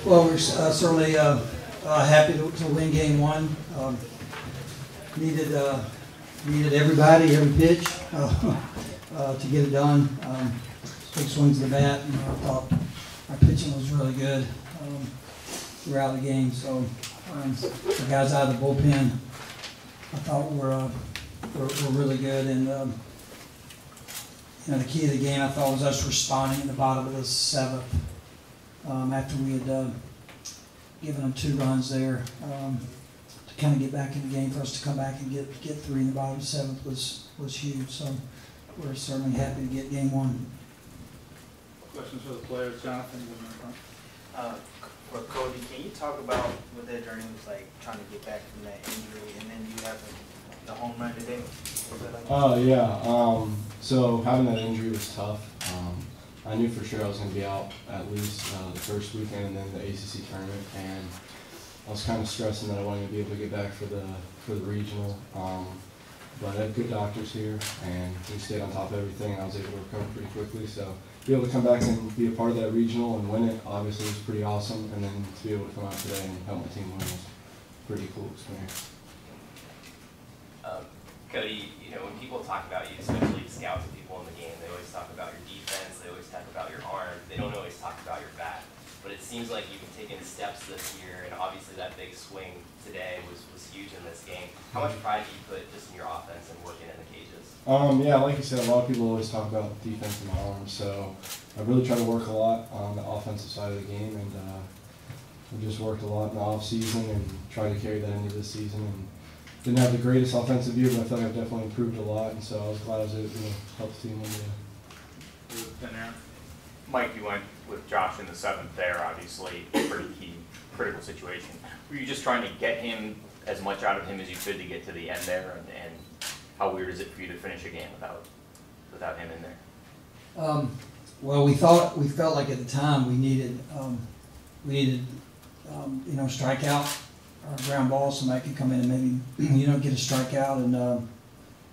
Well, we're certainly happy to win game one. Needed everybody, every pitch to get it done. Big swings of the bat. I thought our pitching was really good throughout the game. So the guys out of the bullpen, I thought were really good. And the key of the game, I thought, was us responding in the bottom of the seventh. After we had given them 2 runs there, to kind of get back in the game, for us to come back and get 3 in the bottom of the seventh was huge. So we're certainly happy to get game one. Questions for the players, Jonathan? For Cody, can you talk about what that journey was like, trying to get back from that injury, and then you have the home run today? Yeah. So having that injury was tough. I knew for sure I was going to be out at least the first weekend and then the ACC tournament, and I was kind of stressing that I wasn't going to be able to get back for the regional. But I had good doctors here, and we stayed on top of everything, and I was able to recover pretty quickly. So to be able to come back and be a part of that regional and win it, obviously, was pretty awesome. And then to be able to come out today and help my team win was a pretty cool experience. Cody, when people talk about you, especially scouts and people in the game, they always talk about your defense, they always talk about your arm, they don't always talk about your bat. But it seems like you've taken steps this year, and obviously that big swing today was huge in this game. How much pride do you put just in your offense and working in the cages? Yeah, like you said, a lot of people always talk about defense and my arm, so I really try to work a lot on the offensive side of the game, and we just worked a lot in the off season and tried to carry that into this season. And didn't have the greatest offensive year, but I feel like I've definitely improved a lot, and so I was glad I was able to help the team win today. Mike, you went with Josh in the 7th there, obviously, a pretty key, critical situation. Were you just trying to get him as much out of him as you could to get to the end there, and how weird is it for you to finish a game without him in there? Well, we felt like at the time we needed strikeout. Ground ball, somebody could come in and maybe get a strikeout. And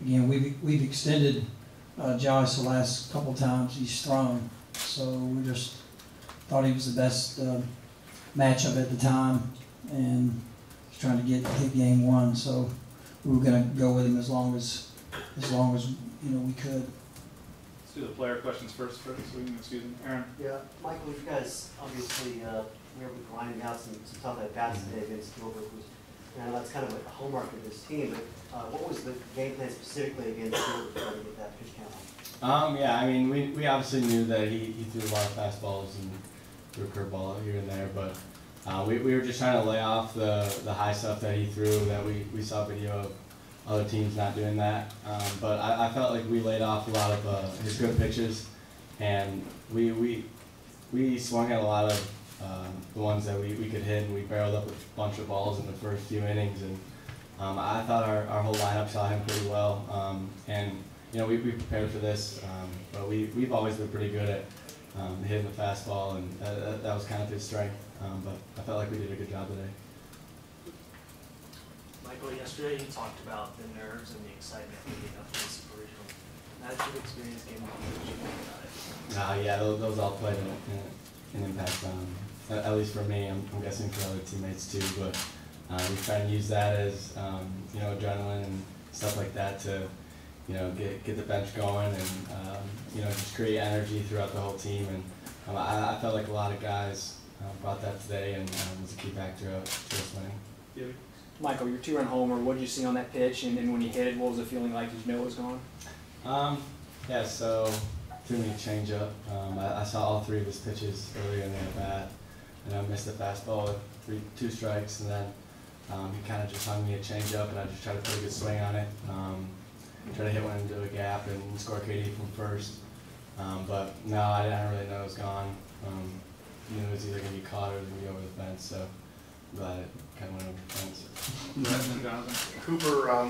again, we've extended Josh the last couple times he's thrown, so we just thought he was the best matchup at the time, and was trying to get game one. So we were going to go with him as long as we could. Let's do the player questions first, so we can excuse him. Aaron. Yeah, Michael, you guys obviously we were grinding out some tough at-bats today against Gilbert. That's kind of a hallmark of this team. But what was the game plan specifically against Gilbert to get that pitch count on? Yeah, I mean, we obviously knew that he threw a lot of fastballs and threw a curveball here and there, but we were just trying to lay off the high stuff that he threw. That we saw video of other teams not doing that, but I felt like we laid off a lot of his good pitches, and we swung at a lot of the ones that we could hit, and we barreled up a bunch of balls in the first few innings, and I thought our whole lineup saw him pretty well, and we prepared for this, but we've always been pretty good at hitting the fastball, and that was kind of his strength, but I felt like we did a good job today. Michael, yesterday you talked about the nerves and the excitement leading up to the Super Regional. How did you experience game one? What did you think about it? Yeah, those all played an impact on, at least for me. I'm guessing for other teammates too. But we try and use that as adrenaline and stuff like that to get the bench going and just create energy throughout the whole team. And I felt like a lot of guys brought that today, and was a key factor to us winning. Yeah. Michael, your 2-run homer, what did you see on that pitch, and when you hit it, what was the feeling like? Did you know it was gone? Yeah, so threw me a changeup. I saw all 3 of his pitches earlier in the at-bat, and I missed the fastball with 2 strikes, and then he kind of just hung me a changeup, and I just tried to put a good swing on it. Try to hit one into a gap and score KD from first. But no, I didn't really know it was gone. It was either going to be caught or it was going to be over the fence, so I'm glad it kind of went over the fence. Cooper,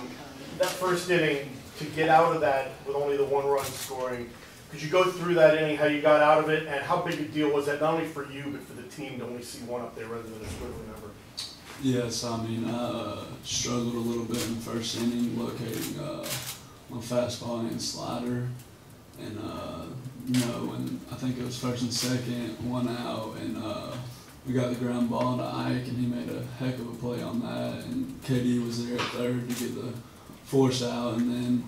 that first inning, to get out of that with only the 1 run scoring, could you go through that inning, how you got out of it, and how big a deal was that not only for you but for the team to only see 1 up there rather than a squiggly number? Yes, I mean, struggled a little bit in the first inning locating my fastball and slider, and when I think it was first and second, 1 out, and we got the ground ball to Ike, and he made a heck of a play on that. And KD was there at third to get the force out, and then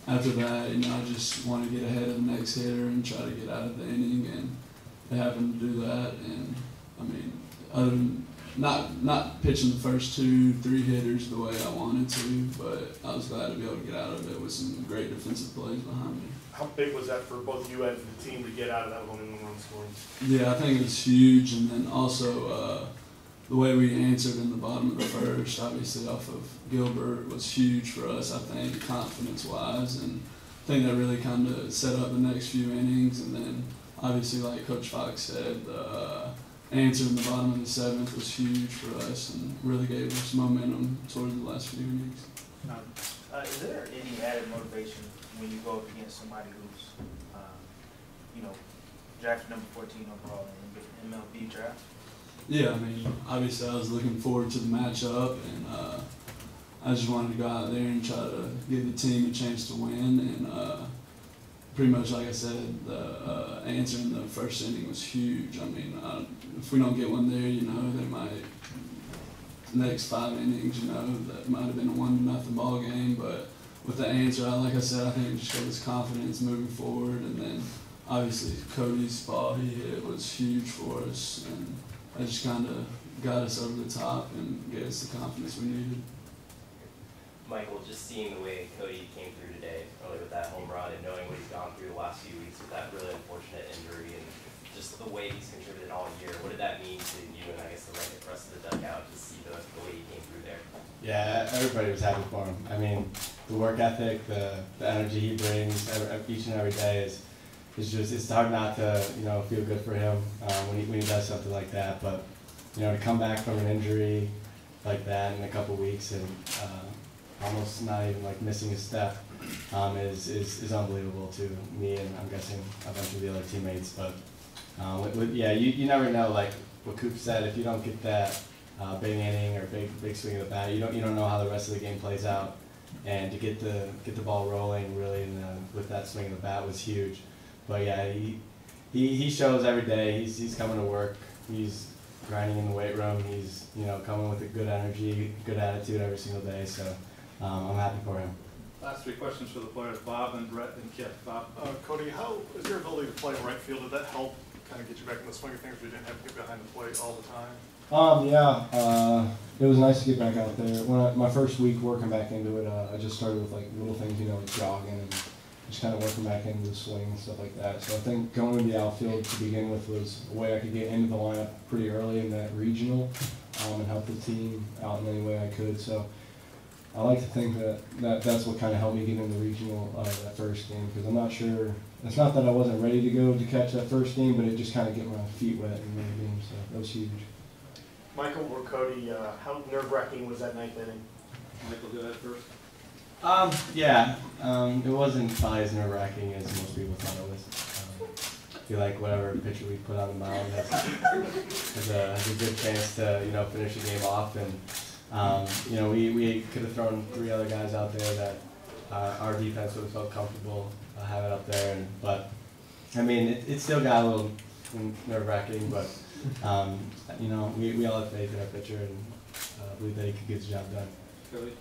after that, I just wanted to get ahead of the next hitter and try to get out of the inning, and they happened to do that. And I mean, other than not pitching the first 2-3 hitters the way I wanted to, but I was glad to be able to get out of it with some great defensive plays behind me. How big was that for both you and for the team to get out of that with only 1 run scoring? Yeah, I think it's huge, and then also the way we answered in the bottom of the first, obviously off of Gilbert, was huge for us, I think, confidence-wise, and I think that really kind of set up the next few innings, and then obviously, like Coach Fox said, the answer in the bottom of the 7th was huge for us and really gave us momentum towards the last few innings. Is there any added motivation when you go up against somebody who's, drafted number 14 overall in the MLB draft? Yeah, I mean, obviously I was looking forward to the matchup, and I just wanted to go out there and try to give the team a chance to win. And pretty much, like I said, the answer in the first inning was huge. I mean, if we don't get one there, they might, next 5 innings, that might have been a 1-0 ball game. But with the answer, like I said, I think it just gave us confidence moving forward. And then obviously Cody's ball he hit was huge for us, and that just kind of got us over the top and gave us the confidence we needed. Michael, just seeing the way Cody came through today, really with that home run and knowing what he's gone through the last few weeks with that really unfortunate injury and just the way he's contributed all year, what did that mean to you and I guess the rest of the dugout to see the way he came through there? Yeah, everybody was happy for him. I mean, the work ethic, the energy he brings each and every day is just, it's hard not to, feel good for him when he does something like that. But, to come back from an injury like that in a couple weeks and almost not even like missing a step is unbelievable to me, and I'm guessing a bunch of the other teammates. But you never know, like what Coop said, if you don't get that big inning or big swing of the bat, you don't know how the rest of the game plays out. And to get the ball rolling really with that swing of the bat was huge. But yeah, he shows every day. He's coming to work. He's grinding in the weight room. He's coming with a good energy, good attitude every single day. So I'm happy for him. Last 3 questions for the players, Bob and Brett and Kip. Bob. Cody, how is your ability to play in right field? Did that help kind of get you back in the swing of things? We didn't have to get behind the plate all the time. It was nice to get back out there. When my first week working back into it, I just started with like little things, like jogging and just kind of working back into the swing and stuff like that. So I think going to the outfield to begin with was a way I could get into the lineup pretty early in that regional and help the team out in any way I could. So I like to think that's what kind of helped me get into the regional that first game, because I'm not sure. It's not that I wasn't ready to go to catch that first game, but it just kind of get my feet wet in the game. So that was huge. Michael or Cody, how nerve-wracking was that 9th inning? Michael, go ahead first. It wasn't probably as nerve-wracking as most people thought it was. I feel like whatever pitcher we put on the mound has a good chance to finish the game off, and we could have thrown 3 other guys out there that our defense would have felt comfortable having up there, but I mean it still got a little nerve-wracking, but we all had faith in our pitcher and believe that he could get the job done. Cody.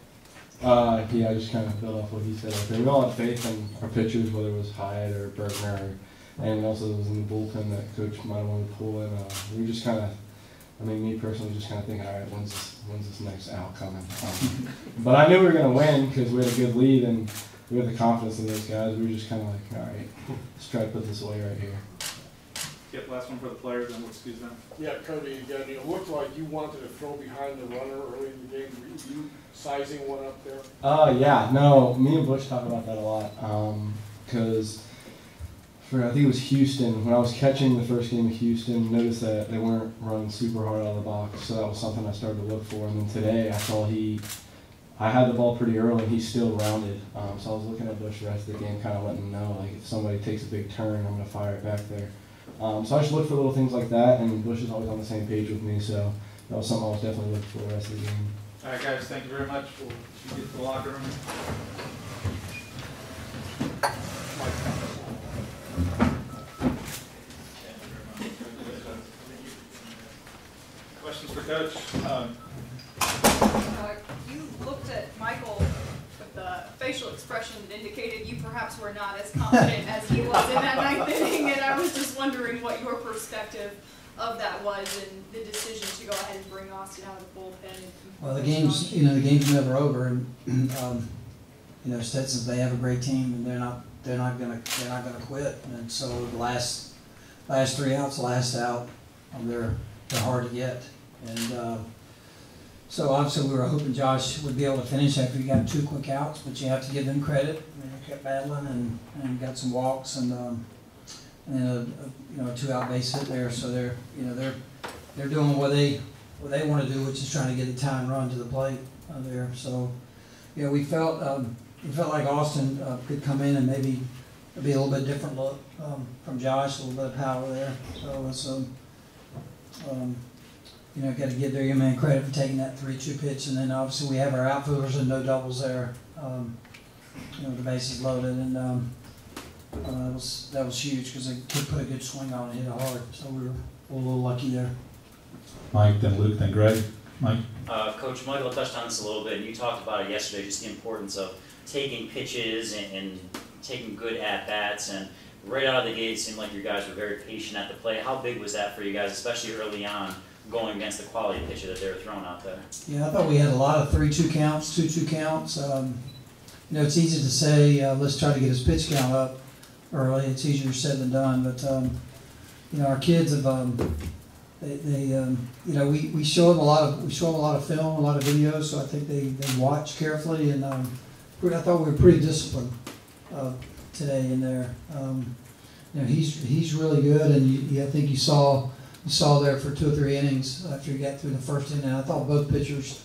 I just kind of build off what he said out there. We all had faith in our pitchers, whether it was Hyatt or Bergner, and also it was in the bullpen that Coach might have wanted to pull in. We just kind of, me personally, just kind of thinking, all right, when's this next out coming? But I knew we were going to win because we had a good lead and we had the confidence in those guys. We were just kind of like, all right, let's try to put this away right here. Yep, last one for the players, and we'll excuse them. Yeah, Cody, again, it looked like you wanted to throw behind the runner early in the game. Were you sizing one up there? No, me and Bush talk about that a lot. Because I think it was Houston, when I was catching the first game of Houston, noticed that they weren't running super hard out of the box, so that was something I started to look for. And then today I saw I had the ball pretty early and he still rounded. So I was looking at Bush the rest of the game, kind of letting him know, like, if somebody takes a big turn, I'm going to fire it back there. So I just look for little things like that, and Bush is always on the same page with me, so that was something I was definitely looking for the rest of the game. All right, guys, thank you very much. We'll get to the locker room. Questions for Coach? You looked at Michael with the facial expression that indicated you perhaps were not as confident as he was in that ninth inning, and I was just wondering what your perspective of that was and the decision to go ahead and bring Austin out of the bullpen. Well, the game's never over, and Stetson, they have a great team, and they're not gonna quit. And so the last 3 outs, last out, they're hard to get. And so obviously we were hoping Josh would be able to finish after he got 2 quick outs, but you have to give them credit. I mean, they kept battling and got some walks and then a 2-out base hit there. So they're doing what they want to do, which is trying to get the tying run to the plate there. So we felt like Austin could come in and maybe be a little bit different look from Josh, a little bit of power there. So it's got to give their young man credit for taking that 3-2 pitch, and then obviously we have our outfielders and no doubles there. The bases loaded, and that was huge because they could put a good swing on it, hit it hard. So we were a little lucky there. Mike, then Luke, then Greg. Mike. Coach, Michael touched on this a little bit, and you talked about it yesterday, just the importance of taking pitches and taking good at-bats, and right out of the gate it seemed like you guys were very patient at the plate. How big was that for you guys, especially early on, going against the quality pitcher that they were throwing out there? Yeah, I thought we had a lot of 3-2 counts, 2-2 counts. It's easy to say, let's try to get his pitch count up early. It's easier said than done, but our kids have we show them a lot of film, a lot of videos, so I think they watch carefully, and I thought we were pretty disciplined today in there. He's really good, and I think you saw there for 2 or 3 innings after he got through the first inning. I thought both pitchers,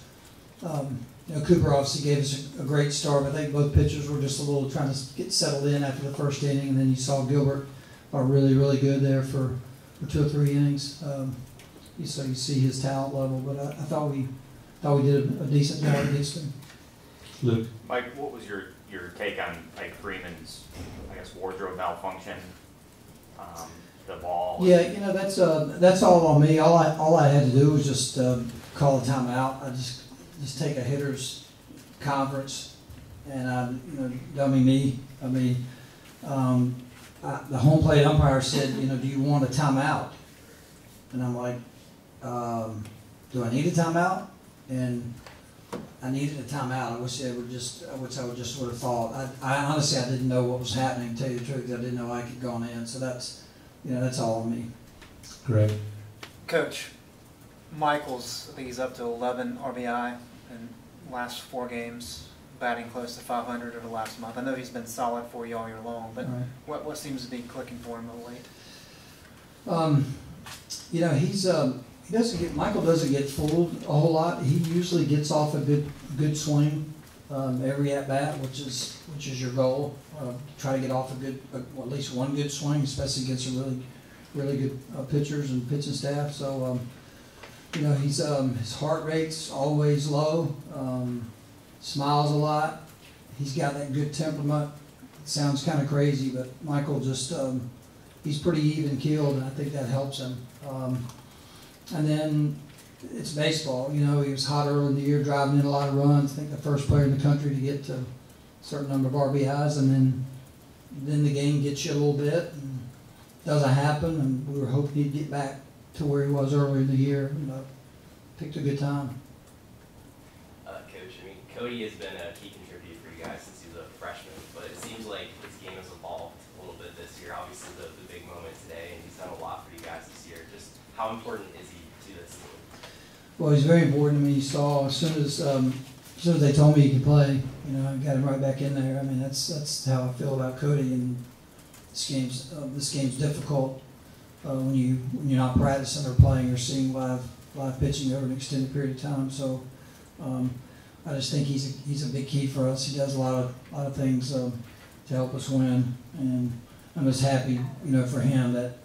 Cooper obviously gave us a great start, but I think both pitchers were just a little trying to get settled in after the first inning, and then you saw Gilbert really, really good there for 2 or 3 innings. You see his talent level, but I thought we did a decent job against him. Luke. Mike, what was your take on Mike Freeman's, wardrobe malfunction? The ball. Yeah, that's all on me. All I had to do was just call a timeout. I just take a hitter's conference, and dummy me. I mean, the home plate umpire said, do you want a timeout? And I'm like, do I need a timeout? And I needed a timeout. I wish I would just sort of thought. I honestly didn't know what was happening. To tell you the truth, I didn't know I could go on in. So that's all on me. Great. Coach, Michael's, I think he's up to 11 RBI in last 4 games, batting close to 500 over the last month. I know he's been solid for you all year long, but right. What seems to be clicking for him of late? Michael doesn't get fooled a whole lot. He usually gets off a good swing every at bat, which is your goal. Try to get off at least one good swing, especially against a really good pitchers and pitching staff. So his heart rate's always low. Smiles a lot. He's got that good temperament. It sounds kind of crazy, but Michael just he's pretty even keeled, and I think that helps him. And then it's baseball. He was hot early in the year, driving in a lot of runs. I think the first player in the country to get to a certain number of RBIs, and then the game gets you a little bit. And it doesn't happen, and we were hoping he'd get back to where he was earlier in the year. Picked a good time. Coach, Cody has been a key contributor for you guys since he was a freshman, but it seems like his game has evolved a little bit this year. Obviously, the big moment today, and he's done a lot for you guys this year. Just how important is he to this team? Well, he's very important. You saw as soon as they told me he could play, I got him right back in there. That's how I feel about Cody. And this game's difficult when you're not practicing or playing or seeing live pitching over an extended period of time. So I just think he's a big key for us. He does a lot of things to help us win, and I'm just happy for him that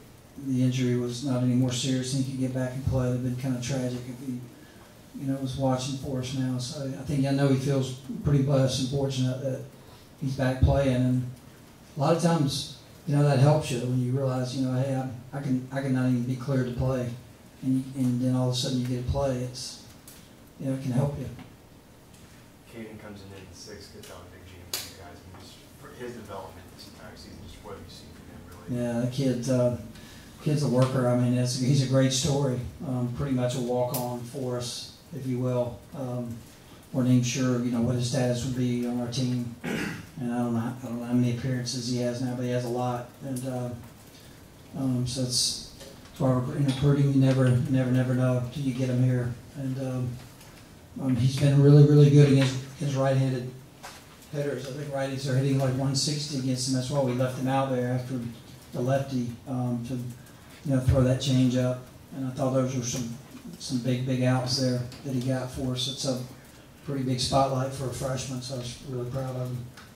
the injury was not any more serious and he could get back and play. It would have been kind of tragic if he was watching for us now. So I know he feels pretty blessed and fortunate that he's back playing, and a lot of times that helps you when you realize hey, I can not even be cleared to play, and then all of a sudden you get a play, it's, you know, it can help you. Caden comes in the 6th, gets out a big game for you guys. I mean, just for his development this entire season, just what have you seen from him, really? Yeah, the kid's a worker. I mean, he's a great story. Pretty much a walk-on for us, if you will. Weren't even sure, you know, what his status would be on our team, and I don't know how many appearances he has now, but he has a lot. And so it's why in recruiting, you never know till you get him here. And he's been really good against his right-handed hitters. I think righties are hitting like 160 against him. That's why we left him out there after the lefty to, you know, throw that change up. And I thought those were some big outs there that he got for us. It's a pretty big spotlight for a freshman, so I was really proud of him.